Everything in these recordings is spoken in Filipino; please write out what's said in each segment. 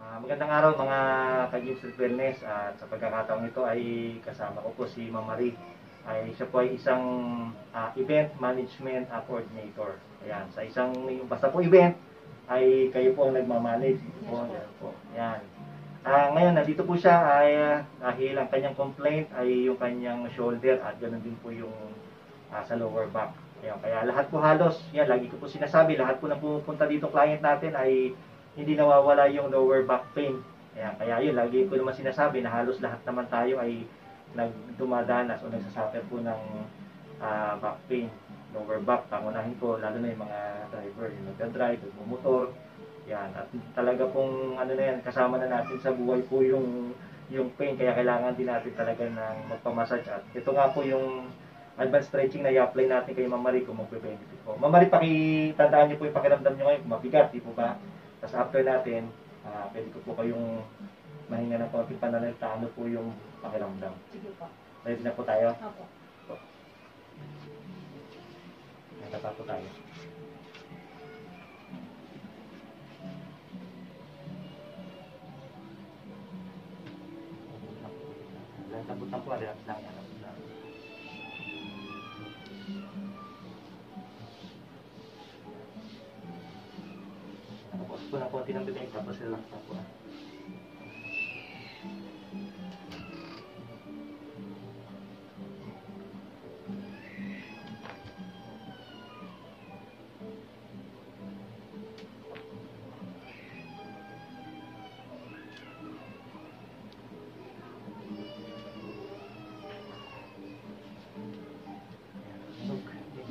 Magandang araw mga ka-Gyms and Wellness, at sa pagkakataong ito ay kasama ko po si Ma'am Marie. Siya po ay isang event management coordinator. Ayan, sa isang basta po event ay kayo po ang nagmamanage. Yan po. Ayan. Ngayon nandito po siya ay dahil ang kanyang complaint ay yung kanyang shoulder at ganoon din po yung sa lower back. Ayan, kaya lahat po halos, yan lagi ko po sinasabi, lahat po na pupunta dito client natin ay hindi nawawala yung lower back pain. Kaya yun, lagi ko naman sinasabi na halos lahat naman tayo ay nagdumadanas o nagsasuffer po ng back pain, lower back. Pangunahin ko, lalo na yung mga driver, yung nagdadrive, motor. Yan, at talaga pong ano na yan, kasama na natin sa buhay po yung pain, kaya kailangan din natin talaga ng magpamassage. At ito nga po yung advanced stretching na i-apply natin kay Ma'am Marie kung magbe-benefit po. Ma'am Marie, pakitandaan niyo po yung pakiramdam niyo ngayon kung mabigat, di po ba? Tapos after natin, pwede ko po kayong mahinga ng konting pananalita, ano po yung pakiramdam. Sige po. Ready na po tayo? Opo. Nagtapa po tayo. Labot na po, relax lang yan. Nakapos po ng konti ng bibig, tapos relax na po.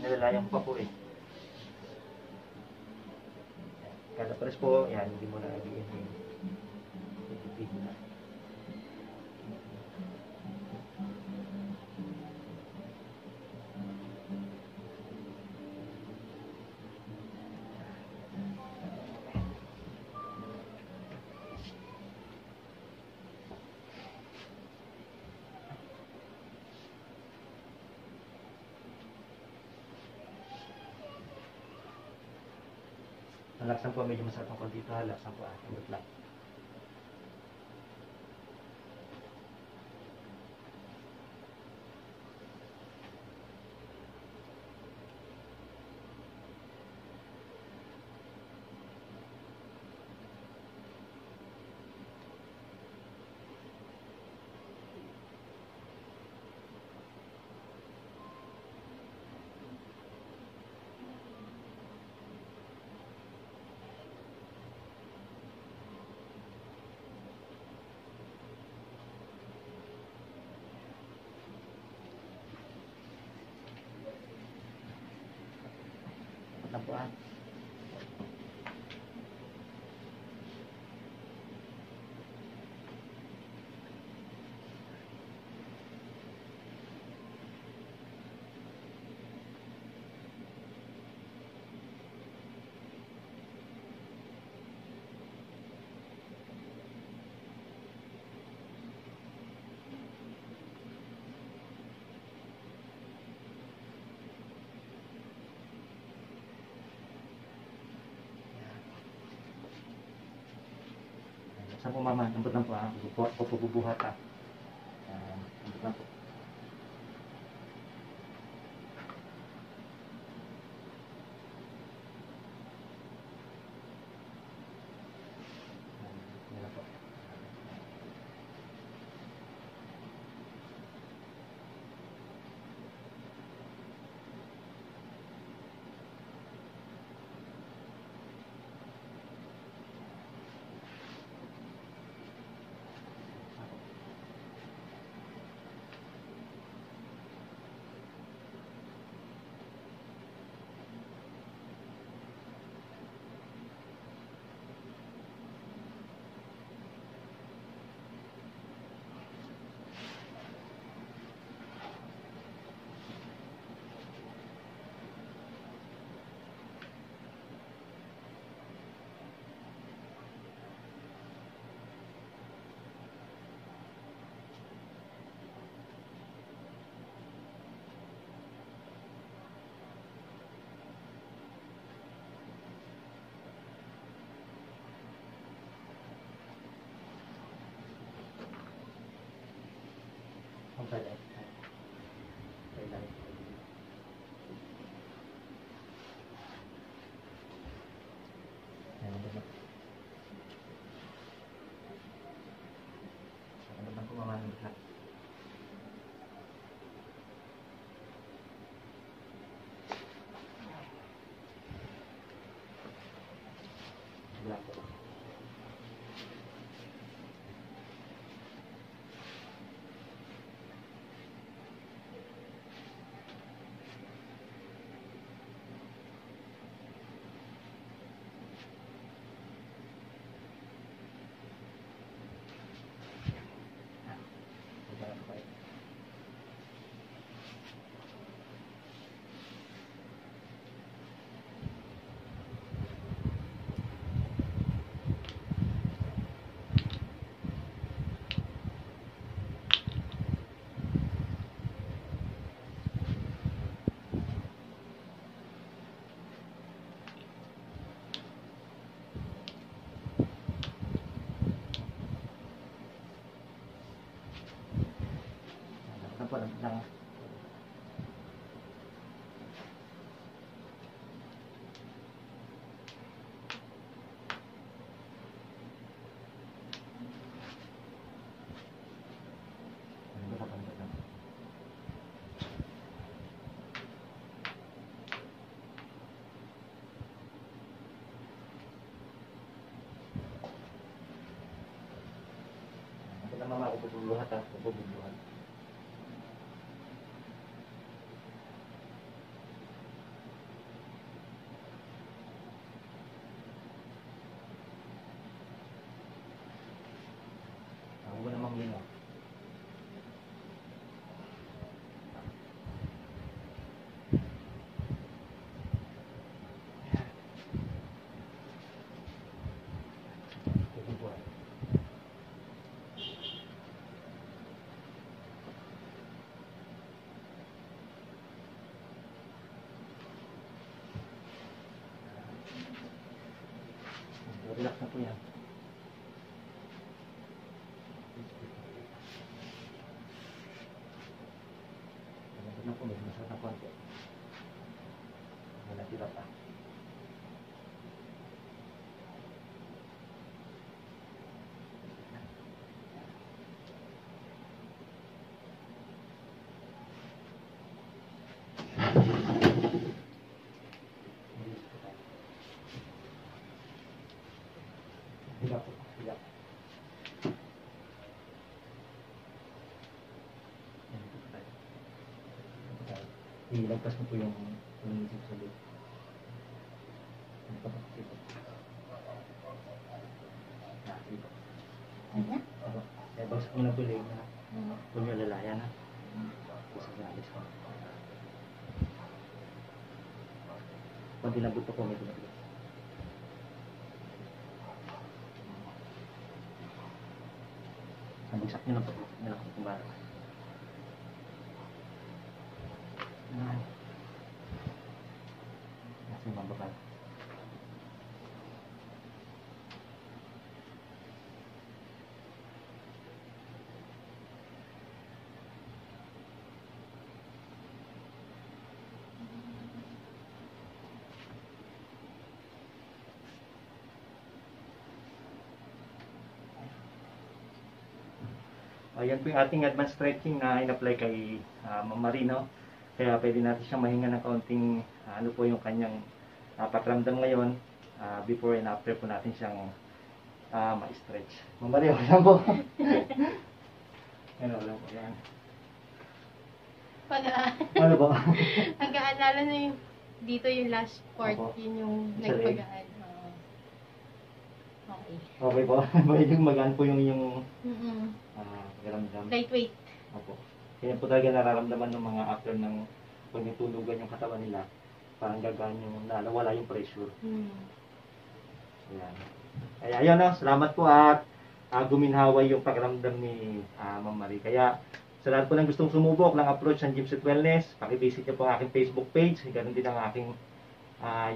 Nalalayan ko pa po eh. Kada pares po, yan, hindi mo na i-ibig na. Laksan po, medyo masarap ang konti ito. Laksan po, ambot lang. Lang po Saan po mama? Ambot lang po pupubuhat ambot lang po. Yan lang po. Kaya lang. Ayan, ano naman po mamanin lahat. Wala po. Po lang. Ito na mama, ako bubuluhat ha. Ako bubuluhat. Ako ba namang yun, relax na po yan. Ito na po, may masarap na konti. Wala tira pa. Hila po, hila. Ilagpas mo po yung isip sa loob. Dito. Dito. Bagsak mo na po yung na. Huwag nyo lalayan ha. Kasi nabis ko. Pag dinabot po may dinabot. Ang bagsak nyo lang po. Nalakot kong bara. Nasa yung mababal. Ayan po yung ating advanced stretching na in-apply kay Ma'am Marie, no? Kaya pwede natin siyang mahinga ng kaunting ano po yung kanyang pakiramdam ngayon before and after po natin siyang ma-stretch. Ma'am Marie, okay lang po. Ano lang po yan. Pagaan. Ano ba? Pagaan, lalo na yung dito yung last part, Opo. yun yung Sa leg. nagpagaan. Okay. Okay po. Medyo magaan po yung pakiramdam. Lightweight. Opo. Kaya po talaga nararamdaman ng mga after ng pag nitulugan yung katawan nila, parang gagaan yung nawala yung pressure. Ayan. Kaya ayun, no? Salamat po at guminhawa yung pakiramdam ni Ma'am Marie. Kaya sa lahat po ng gustong sumubok ng approach ng Gymshark Wellness, pakivisit niyo po ang aking Facebook page, ganoon din ang aking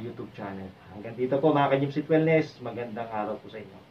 YouTube channel. Hanggang dito po mga ka-Gymshark Wellness, magandang araw po sa inyo.